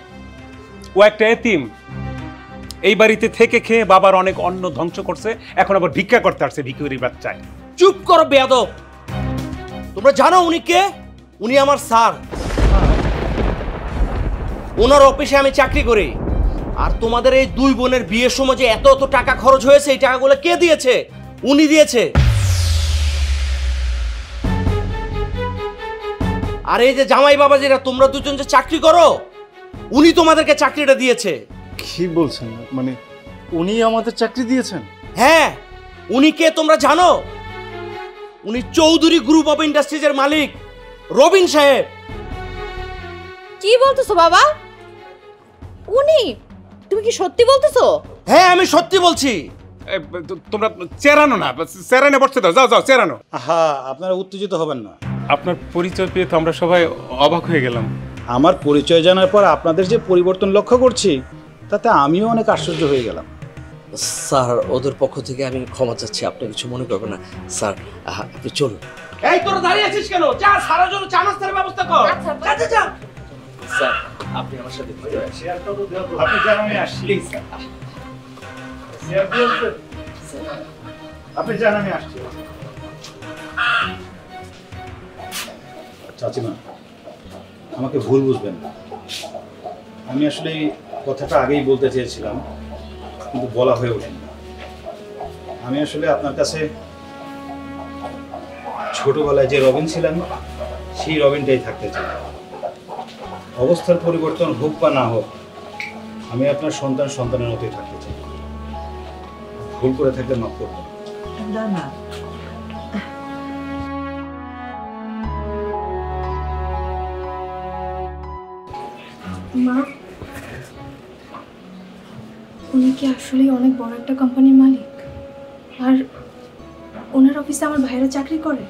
ও একটা এতিম। এই বাড়িতে থেকে খেয়ে বাবার অনেক অন্ন ধ্বংস করছে, এখন আবার ভিক্ষা করতে আসছে ভিখারির বাচ্চায়। চুপ করো বেয়াদব। তোমরা জানো উনি কে? উনি আমার স্যার। ওনার অফিসে আমি চাকরি করি। আর তোমাদের এই দুই বোনের বিয়ের সময় যে এত এত টাকা খরচ হয়েছে, এই টাকাগুলো কে দিয়েছে? উনি দিয়েছে। আর এই যে জামাই বাবাজিরা তোমরা দুজন যে চাকরি করো, উনি তোমাদেরকে চাকরিটা দিয়েছে। কি বলছেন? মানে উনি আমাদের চাকরি দিয়েছেন? হ্যাঁ, উনি কে তোমরা জানো? উনি চৌধুরী গ্রুপ অফ ইন্ডাস্ট্রিজের মালিক রবিন সাহেব। কি বলতেছো বাবা? উনি? তুমি কি সত্যি বলতেছো? হ্যাঁ, আমি সত্যি বলছি। তোমরা চেরানো না, চেরানো বসতে দাও, যাও যাও চেরানো। আহা, আপনারা উত্তেজিত হবেন না। আপনার পরিচয় পেয়ে তো আমরা সবাই অবাক হয়ে গেলাম। আমার পরিচয় জানার পর আপনাদের যে পরিবর্তন লক্ষ্য করছি, তাতে আমিও অনেক আশ্চর্য হয়ে গেলাম। স্যার, ওদের পক্ষ থেকে আমি ক্ষমা চাচ্ছি, আপনি কিছু মনে করবেন না। স্যার, আপনি চলুন। এই তোরা দাঁড়িয়ে আছিস কেন? যা, সারা জন্য চা নাস্তার ব্যবস্থা কর। যা যা যা। স্যার, আপনি আমার সাথে ঘুরে আসেন। আপনি যান, আমি আসছি। Please sir. আপনি যান, আমি আসছি। চাচিমা, আমাকে ভুল বুঝবেন না। আমি আসলে এই কথাটা আগেই বলতে চেয়েছিলাম, কিন্তু বলা হয়ে ওঠেনি। আমি আসলে আপনার কাছে ছোটবেলায় যে রবিন ছিলাম, সেই রবিনটাই থাকতে চাই। অবস্থার পরিবর্তন হোক বা না হোক, আমি আপনার সন্তানের মতোই থাকতে চাই। ভুল করে থাকলে মাফ করবেন। না না, মা, উনি কি আসলেই অনেক বড় একটা কোম্পানির মালিক? আর ওনার অফিসে আমার ভাইরা চাকরি করে?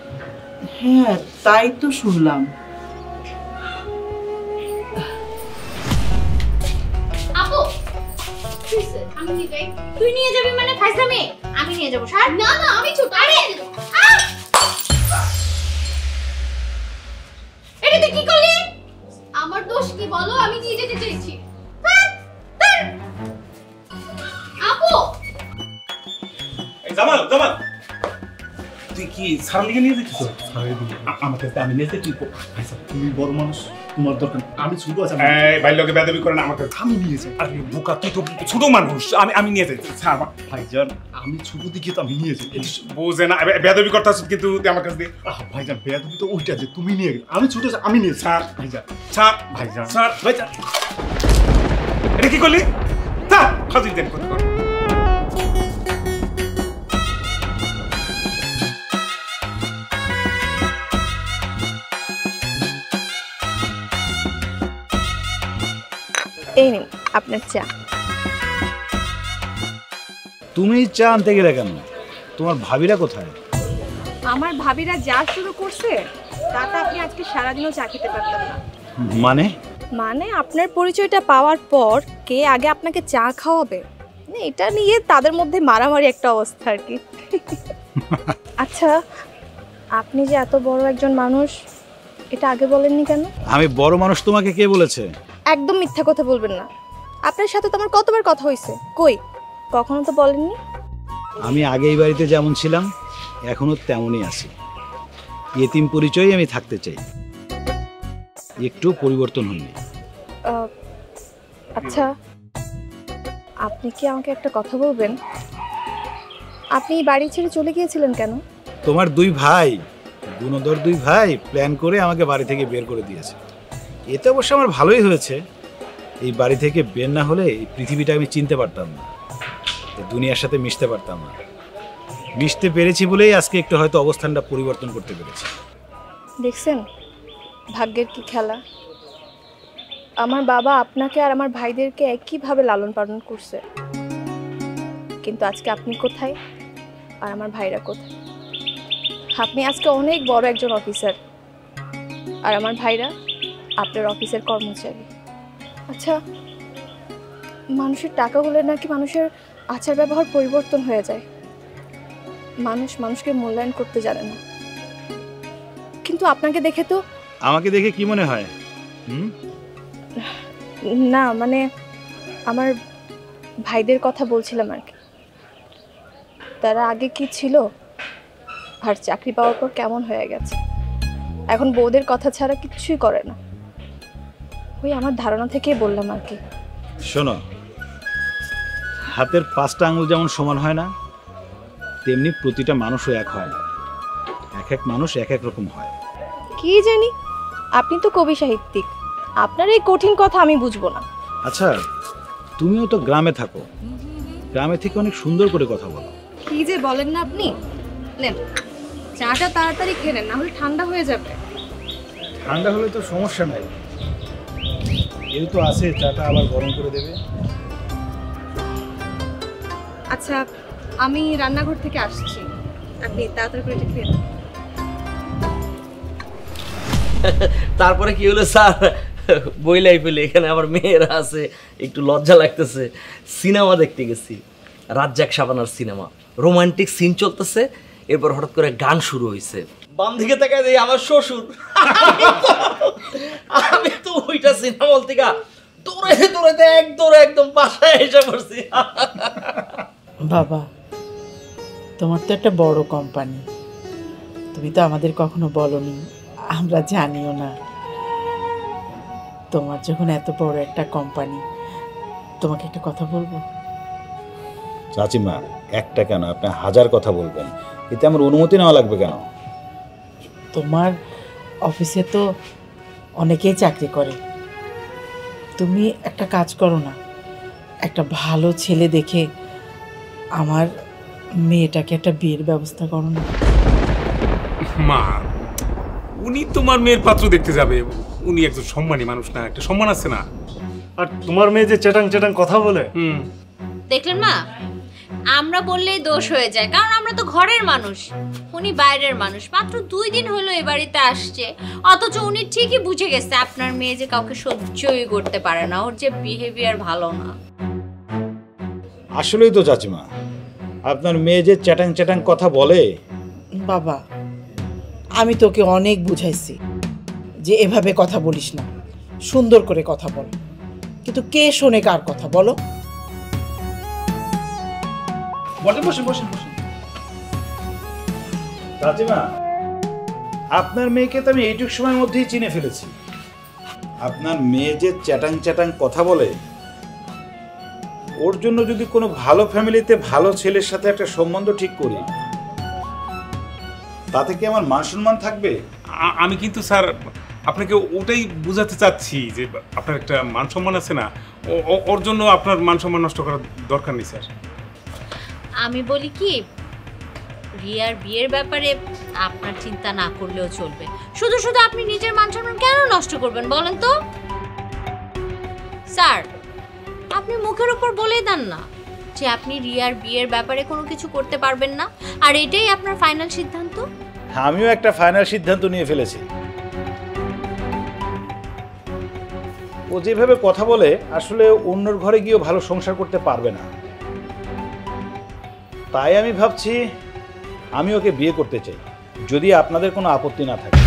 হ্যাঁ তাই তো শুনলাম। আপু, আমি নিয়ে যাই। তুই নিয়ে যাবি মানে ফাইজলামি? আমি নিয়ে যাবো। স্যার না না, আমি ছোট। আরে এটা তুই কি করলি? আমার দোষ কি বলো? আমি নিয়ে যেতে চাইছি। আপু, জামাল, জামাল, তুই কি সারার দিকে নিয়ে যেতেছ? আমাকে আমি নিয়ে যেতে। তুমি বড় মানুষ, তোমার দরকার। আমি ছোট আছি। এই বাইলোকে বেদবি করে না, আমাকে আমি নিয়ে যাই। আরে বোকা, তুই তো ছোট মানুষ। আমি নিয়ে যাই। স্যার, ভাইজান, আমি ছোট দিকে তো আমি নিয়ে যাই। বুঝে না, বেদবি করতেছ কিন্তু আমার কাছে দিয়ে। ভাইজান, বেয়াদবি তো ওইটা যে তুমি নিয়ে গেলে। আমি ছোট আছি, আমি নিয়ে যাই। স্যার, ভাইজান, স্যার, ভাইজান, স্যার, ভাইজান, এটা কি করলি? স্যার, খাজির দেন কর। এই নিন আপনার চা। তুমি চা আনতে গেলে কেন? তোমার ভাবিরা কোথায়? আমার ভাবিরা যা শুরু করছে তাতে আপনি আজকে সারাদিনও চা খেতে পারতেন না। মানে? মানে আপনার পরিচয়টা পাওয়ার পর কে আগে আপনাকে চা খাওয়াবে, এটা নিয়ে তাদের মধ্যে মারামারি একটা অবস্থা আর কি। আচ্ছা, আপনি যে এত বড় একজন মানুষ, এটা আগে বলেননি কেন? আমি বড় মানুষ তোমাকে কে বলেছে? একদম মিথ্যা কথা বলবেন না। আপনার সাথে তো আমার কতবার কথা হয়েছে, কই কখনো তো বলেননি। আমি আগে এই বাড়িতে যেমন ছিলাম এখনো তেমনই আছি। এতিম পরিচয়ই আমি থাকতে চাই, একটু পরিবর্তন হয়নি। আচ্ছা, আপনি কি আমাকে একটা কথা বলবেন? আপনি বাড়ি ছেড়ে চলে গিয়েছিলেন কেন? তোমার দুই ভাই, গুণধর দুই ভাই প্ল্যান করে আমাকে বাড়ি থেকে বের করে দিয়েছে। এতে অবশ্য আমার ভালোই হয়েছে। এই বাড়ি থেকে বের না হলে এই পৃথিবীটা আমি চিনতে পারতাম না, এই দুনিয়ার সাথে মিশতে পারতাম না। মিশতে পেরেছি বলেই আজকে একটু হয়তো অবস্থানটা পরিবর্তন করতে পেরেছি। দেখছেন ভাগ্যের কি খেলা। আমার বাবা আপনাকে আর আমার ভাইদেরকে একইভাবে লালন পালন করছে, কিন্তু আজকে আপনি কোথায় আর আমার ভাইরা কোথায়? আপনি আজকে অনেক বড় একজন অফিসার আর আমার ভাইরা আপনার অফিসের কর্মচারী। আচ্ছা, মানুষের টাকা হলে নাকি মানুষের আচার ব্যবহার পরিবর্তন হয়ে যায়, মানুষ মানুষকে মূল্যায়ন করতে জানে না। কিন্তু আপনাকে দেখে তো আমাকে দেখে কি মনে হয়? না, মানে আমার ভাইদের কথা বলছিলাম আর কি। তারা আগে কি ছিল আর চাকরি পাওয়ার পর কেমন হয়ে গেছে, এখন বউদের কথা ছাড়া কিচ্ছুই করে না। ওই আমার ধারণা থেকেই বললাম আর কি। শোনো, হাতের 5টা আঙুল যেমন সমান হয় না, তেমনি প্রতিটা মানুষও এক হয় না। এক এক মানুষ এক এক রকম হয়। কি জানি, আপনি তো কবি সাহিত্যিক, আপনার এই কঠিন কথা আমি বুঝবো না। আচ্ছা, তুমিও তো গ্রামে থাকো, গ্রামে থেকে অনেক সুন্দর করে কথা বলো। কি যে বলেন না আপনি। নেন, চাটা তাড়াতাড়ি খেয়ে নেন, না হলে ঠান্ডা হয়ে যাবে। ঠান্ডা হলে তো সমস্যা নাই, কেউ তো আছে চাটা আবার গরম করে দেবে। আচ্ছা, আমি রান্নাঘর থেকে আসছি, আপনি তাড়াতাড়ি করে এটা খেয়ে নেন। তারপরে কি হলো স্যার, বইলাই ফেলে এখানে আমার মেয়েরা আছে, একটু লজ্জা লাগতেছে। সিনেমা দেখতে গেছি, রাজ্জাক শাবানার সিনেমা, রোমান্টিক সিন চলতেছে, এরপর হঠাৎ করে গান শুরু হয়েছে। বাম দিকে তাকায় দেই আমার শ্বশুর। আমি তো ওইটা সিনেমা হল থেকে দৌড়াইতে দৌড়াইতে একদম বাসায় এসে পড়ছি। বাবা, তোমার তো একটা বড় কোম্পানি, তুমি তো আমাদের কখনো বলনি, আমরা জানিও না। তোমার যখন এত বড় একটা কোম্পানি, তোমাকে একটা কথা বলবো। চাচিমা, একটা কেন, আপনি 1000 কথা বলবেন, এতে আমার অনুমতি নেওয়া লাগবে কেন? তোমার অফিসে তো অনেকেই চাকরি করে, তুমি একটা কাজ করো না, একটা ভালো ছেলে দেখে আমার মেয়েটাকে একটা বিয়ের ব্যবস্থা করো না। মা, উনি তোমার মেয়ের পাত্র দেখতে যাবে, উনি একজন সম্মানী মানুষ না, একটা সম্মান আছে না? আর তোমার মেয়ে যে চেটাং চেটাং কথা বলে। দেখলেন মা, আমরা বললেই দোষ হয়ে যায়, কারণ আমরা তো ঘরের মানুষ, উনি বাইরের মানুষ। মাত্র 2 দিন হলো এ বাড়িতে আসছে, অথচ উনি ঠিকই বুঝে গেছে আপনার মেয়ে যে কাউকে সহ্যই করতে পারে না, ওর যে বিহেভিয়ার ভালো না। আসলেই তো চাচিমা, আপনার মেয়ে যে চ্যাটাং চ্যাটাং কথা বলে। বাবা, আমি তোকে অনেক বুঝাইছি যে এভাবে কথা বলিস না, সুন্দর করে কথা বল, কিন্তু কে শোনে কার কথা বলো? বসেন। চাচিমা, আপনার মেয়েকে তো আমি এইটুক সময়ের মধ্যেই চিনে ফেলেছি। আপনার মেয়ে যে চ্যাটাং চ্যাটাং কথা বলে, ওর জন্য যদি কোনো ভালো ফ্যামিলিতে ভালো ছেলের সাথে একটা সম্বন্ধ ঠিক করি, তাতে কি আমার মান সম্মান থাকবে? আমি কিন্তু স্যার আপনাকে ওটাই বুঝাতে চাচ্ছি যে আপনার একটা মান সম্মান আছে না, ওর জন্য আপনার মান সম্মান নষ্ট করার দরকার নেই স্যার। আমি বলি কি, রিয়ার বিয়ের ব্যাপারে আপনার চিন্তা না করলেও চলবে, শুধু শুধু আপনি নিজের মান সম্মান কেন নষ্ট করবেন বলেন তো? স্যার, আপনি মুখের উপর বলেই দেন না যে আপনি রিয়ার বিয়ের ব্যাপারে কোনো কিছু করতে পারবেন না, আর এটাই আপনার ফাইনাল সিদ্ধান্ত। আমিও একটা ফাইনাল সিদ্ধান্ত নিয়ে ফেলেছি। ও যেভাবে কথা বলে, আসলে অন্যর ঘরে গিয়েও ভালো সংসার করতে পারবে না। তাই আমি ভাবছি আমি ওকে বিয়ে করতে চাই, যদি আপনাদের কোনো আপত্তি না থাকে।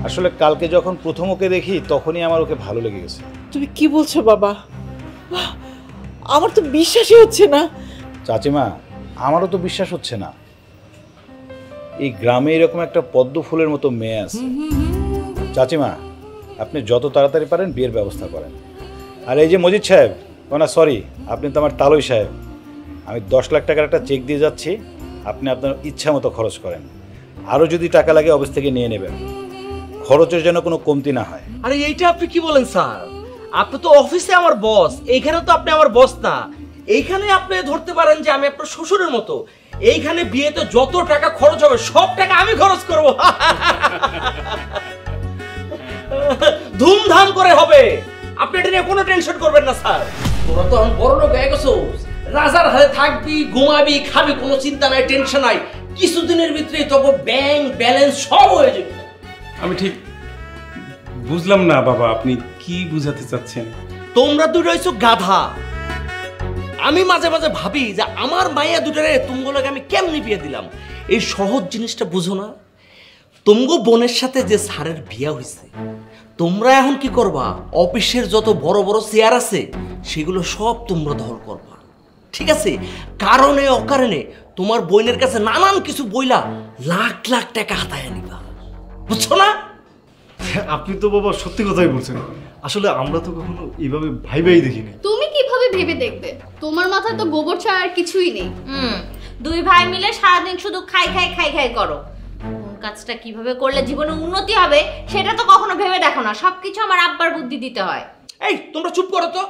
আসলে কালকে যখন প্রথম ওকে দেখি, তখনই আমার ওকে ভালো লেগে গেছে। তুমি কি বলছো বাবা? আমার তো বিশ্বাসই হচ্ছে না। চাচিমা, আমারও তো বিশ্বাস হচ্ছে না। এই গ্রামে এরকম একটা পদ্ম ফুলের মতো মেয়ে আছে। চাচিমা, আপনি যত তাড়াতাড়ি পারেন বিয়ের ব্যবস্থা করেন। আর এই যে মজিদ সাহেব, না সরি, আপনি তো আমার তালই সাহেব, আমি 10 লাখ টাকার একটা চেক দিয়ে যাচ্ছি, আপনি আপনার ইচ্ছা মতো খরচ করেন। আরও যদি টাকা লাগে অফিস থেকে নিয়ে নেবেন। খরচের যেন কোনো কমতি না হয়। আরে এইটা আপনি কি বলেন স্যার? আপনি তো অফিসে আমার বস, এইখানে তো আপনি আমার বস না। এইখানে আপনি ধরতে পারেন যে আমি আপনার শ্বশুরের মতো। এইখানে বিয়েতে যত টাকা খরচ হবে সব টাকা আমি খরচ করব। ধুমধাম করে হবে, আপনি এটা নিয়ে কোনো টেনশন করবেন না স্যার। তোরা তো এখন বড় লোক হয়ে গেছো, রাজার হাতে থাকবি, ঘুমাবি, খাবি, কোনো চিন্তা নাই, টেনশন নাই। কিছুদিনের ভিতরে তবে ব্যাংক ব্যালেন্স সব হয়ে যাবে। আমি ঠিক বুঝলাম না বাবা, আপনি কি বুঝাতে চাচ্ছেন? তোমরা দুটো হইছো গাধা। আমি মাঝে মাঝে ভাবি যে আমার মাইয়া দুটারে তুমগুলোকে আমি কেমনি বিয়ে দিলাম। এই সহজ জিনিসটা বুঝো না? তুমগো বোনের সাথে যে স্যারের বিয়ে হয়েছে, তোমরা এখন কি করবা? অফিসের যত বড় বড় চেয়ার আছে সেগুলো সব তোমরা দখল করবা, ঠিক আছে? কারণে অকারণে তোমার বোনের কাছে নানান কিছু বইলা লাখ লাখ টাকা হাতায় নিবা, বুঝছো না? আপনি তো বাবা সত্যি কথাই বলছেন। আসলে আমরা তো কখনো এইভাবে ভাইবাই দেখিনি। তুমি কিভাবে ভেবে দেখবে? তোমার মাথায় তো গোবর ছাড়া আর কিছুই নেই। দুই ভাই মিলে সারাদিন শুধু খাই খাই খাই খাই করো। কোন কাজটা কিভাবে করলে জীবনে উন্নতি হবে সেটা তো কখনো ভেবে দেখো না। সবকিছু আমার আব্বার বুদ্ধি দিতে হয়। এই তোমরা চুপ করো তো,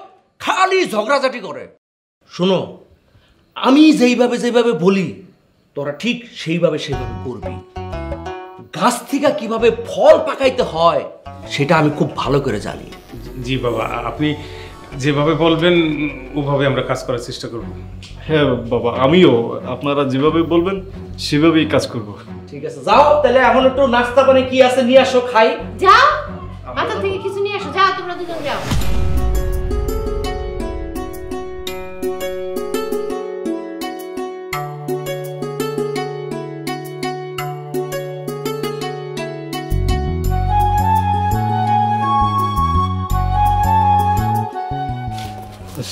খালি ঝগড়াঝাটি করে। শোনো, আমি যেইভাবে যেভাবে বলি তোরা ঠিক সেইভাবে করবি। গাছ থেকে কিভাবে ফল পাকাইতে হয় সেটা আমি খুব ভালো করে জানি। জি বাবা, আপনি যেভাবে বলবেন ওভাবে আমরা কাজ করার চেষ্টা করব। হ্যাঁ বাবা, আমিও আপনারা যেভাবে বলবেন সেভাবেই কাজ করব। ঠিক আছে, যাও তাহলে। এখন একটু নাস্তা পানি কি আছে নিয়ে আসো, খাই। যাও, বাজার থেকে কিছু নিয়ে আসো। যাও, তোমরা দুজন যাও।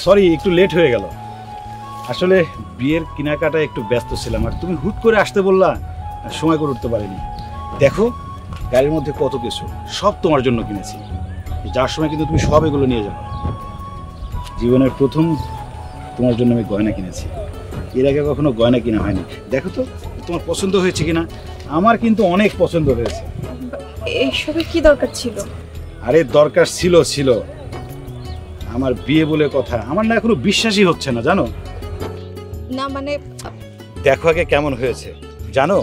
সরি, একটু লেট হয়ে গেল। আসলে বিয়ের কেনাকাটায় একটু ব্যস্ত ছিলাম, আর তুমি হুট করে আসতে বললা, সময় করে উঠতে পারিনি। দেখো গাড়ির মধ্যে কত কিছু, সব তোমার জন্য কিনেছি। যার সময় কিন্তু তুমি সব এগুলো নিয়ে যাবে। জীবনের প্রথম তোমার জন্য আমি গয়না কিনেছি। এর আগে কখনো গয়না কিনা হয়নি। দেখো তো তোমার পছন্দ হয়েছে কিনা। আমার কিন্তু অনেক পছন্দ হয়েছে। এইসবের কি দরকার ছিল? আরে দরকার ছিল ছিল আমার বিয়ে বলে কথা। আমার না এখনো বিশ্বাসই হচ্ছে না, জানো না মানে দেখো আগে কেমন হয়েছে জানো।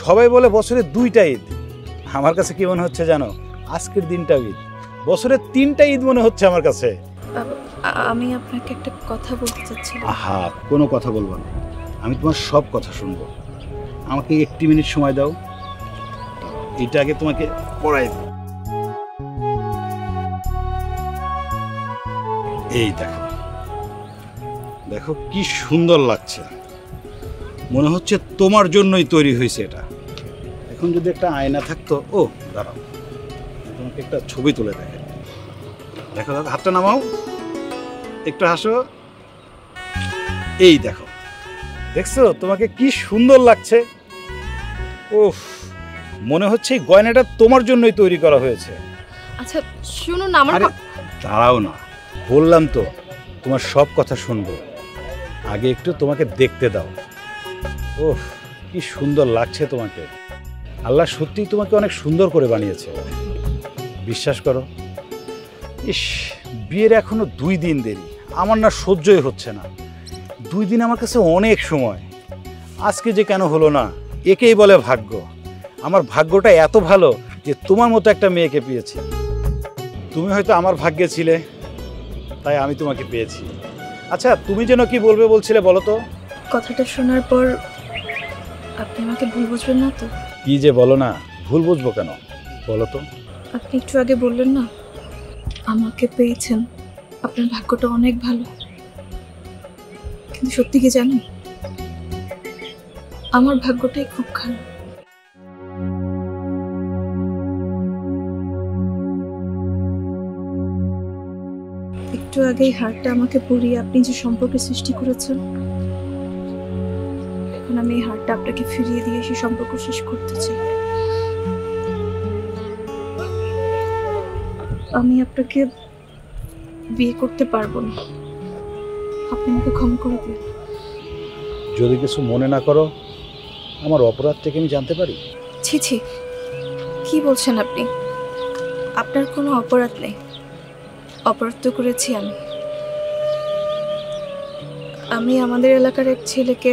সবাই বলে বছরে 2টা ঈদ, আমার কাছে কি মনে হচ্ছে জানো? আজকের দিনটা ঈদ, বছরে 3টা ঈদ মনে হচ্ছে আমার কাছে। আমি আপনাকে একটা কথা বলতে চাচ্ছিলাম। আহা, কোনো কথা বলবো না, আমি তোমার সব কথা শুনবো। আমাকে 1 মিনিট সময় দাও, এটা আগে তোমাকে পড়াই দাও। এই দেখো, দেখো কি সুন্দর লাগছে, মনে হচ্ছে তোমার জন্যই তৈরি হয়েছে এটা। এখন যদি একটা আয়না থাকতো। ও দাঁড়াও, তোমাকে একটা ছবি তুলে দেখে। দেখো দেখো, হাতটা নামাও, একটু হাসো। এই দেখো, দেখছো তোমাকে কি সুন্দর লাগছে। ওফ, মনে হচ্ছে এই গয়নাটা তোমার জন্যই তৈরি করা হয়েছে। আচ্ছা শুনুন না, আমার দাঁড়াও না, বললাম তো তোমার সব কথা শুনবো, আগে একটু তোমাকে দেখতে দাও। ওহ, কি সুন্দর লাগছে তোমাকে। আল্লাহ সত্যিই তোমাকে অনেক সুন্দর করে বানিয়েছে, বিশ্বাস করো। ইস, বিয়ের এখনো 2 দিন দেরি, আমার না সহ্যই হচ্ছে না। 2 দিন আমার কাছে অনেক সময়। আজকে যে কেন হলো না, একেই বলে ভাগ্য। আমার ভাগ্যটা এত ভালো যে তোমার মতো একটা মেয়েকে পেয়েছি। তুমি হয়তো আমার ভাগ্যে ছিলে, তাই আমি তোমাকে পেয়েছি। আচ্ছা, তুমি যেন কি বলবে বলছিলে বলো তো? কথাটা শোনার পর আপনি আমাকে ভুল বুঝবেন না তো? কি যে বলো না, ভুল বুঝবো কেন বলো তো? আপনি একটু আগে বললেন না আমাকে পেয়েছেন, আপনার ভাগ্যটা অনেক ভালো। কিন্তু সত্যি কি জানেন, আমার ভাগ্যটাই খুব খারাপ। একটু আগেই হারটা আমাকে পরিয়ে আপনি যে সম্পর্কের সৃষ্টি করেছেন, এখন আমি এই হারটা আপনাকে ফিরিয়ে দিয়ে সেই সম্পর্ক শেষ করতে চাই। আমি আপনাকে বিয়ে করতে পারবো না, আপনি আমাকে ক্ষমা করে দিন। যদি কিছু মনে না করো, আমার অপরাধ থেকে আমি জানতে পারি? ছি ছি, কি বলছেন আপনি? আপনার কোনো অপরাধ নেই। অপরাধ তো করেছি আমি। আমি আমাদের এলাকার এক ছেলেকে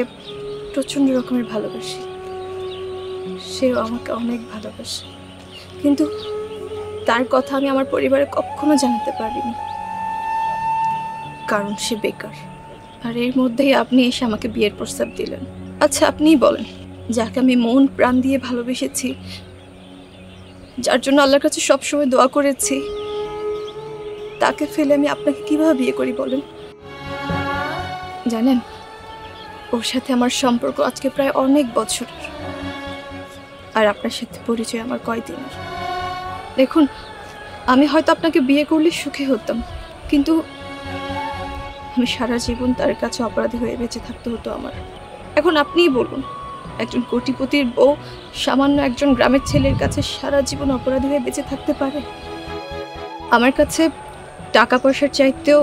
প্রচণ্ড রকমের ভালোবাসি, সেও আমাকে অনেক ভালোবাসে, কিন্তু তার কথা আমি আমার পরিবারে কখনো জানাতে পারিনি, কারণ সে বেকার। আর এর মধ্যেই আপনি এসে আমাকে বিয়ের প্রস্তাব দিলেন। আচ্ছা আপনিই বলেন, যাকে আমি মন প্রাণ দিয়ে ভালোবেসেছি, যার জন্য আল্লাহর কাছে সবসময় দোয়া করেছি, তাকে ফেলে আমি আপনাকে কিভাবে বিয়ে করি বলেন? জানেন, ওর সাথে আমার সম্পর্ক আজকে প্রায় অনেক বছরের, আর আপনার সাথে পরিচয় আমার কয়দিনের। দেখুন, আমি হয়তো আপনাকে বিয়ে করলে সুখী হতাম, কিন্তু আমি সারা জীবন তার কাছে অপরাধী হয়ে বেঁচে থাকতে হতো আমার। এখন আপনিই বলুন, একজন কোটিপতির বউ সামান্য একজন গ্রামের ছেলের কাছে সারা জীবন অপরাধী হয়ে বেঁচে থাকতে পারে? আমার কাছে টাকা পয়সার চাইতেও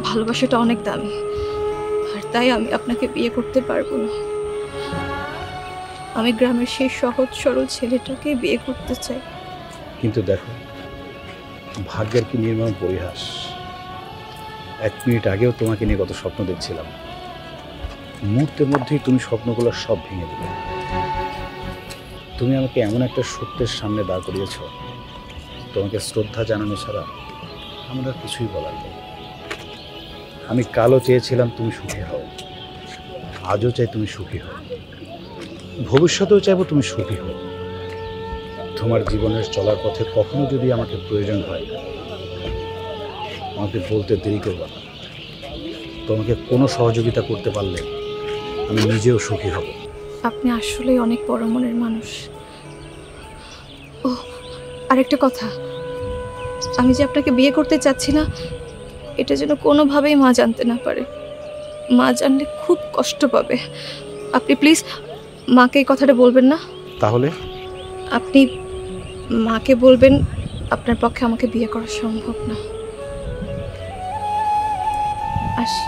ভালোবাসাটা অনেক দামি, আর তাই আমি আপনাকে বিয়ে করতে পারবো না। আমি গ্রামের সেই সহজ সরল ছেলেটাকে বিয়ে করতে চাই। কিন্তু দেখো, ভাগ্যের কি নির্মম পরিহাস। 1 মিনিট আগেও তোমাকে নিয়ে কত স্বপ্ন দেখছিলাম, মুহূর্তের মধ্যেই তুমি স্বপ্নগুলো সব ভেঙে দিলে। তুমি আমাকে এমন একটা সত্যের সামনে দাঁড় করিয়েছ, তোমাকে শ্রদ্ধা জানানো ছাড়া আমার আর কিছুই বলার নেই। আমি কালও চেয়েছিলাম তুমি সুখী হও, আজও চাই তুমি সুখী হও, ভবিষ্যতেও চাইবো তুমি সুখী হও। তোমার জীবনের চলার পথে কখনো যদি আমাকে প্রয়োজন হয়, আমাকে বলতে দেরি করবা না। তোমাকে কোনো সহযোগিতা করতে পারলে আমি নিজেও সুখী হব। আপনি আসলেই অনেক বড় মনের মানুষ। ও, আরেকটা কথা, আমি যে আপনাকে বিয়ে করতে চাচ্ছি না, এটা যেন কোনোভাবেই মা জানতে না পারে। মা জানলে খুব কষ্ট পাবে। আপনি প্লিজ মাকে এই কথাটা বলবেন না। তাহলে আপনি মাকে বলবেন আপনার পক্ষে আমাকে বিয়ে করা সম্ভব না। আসি।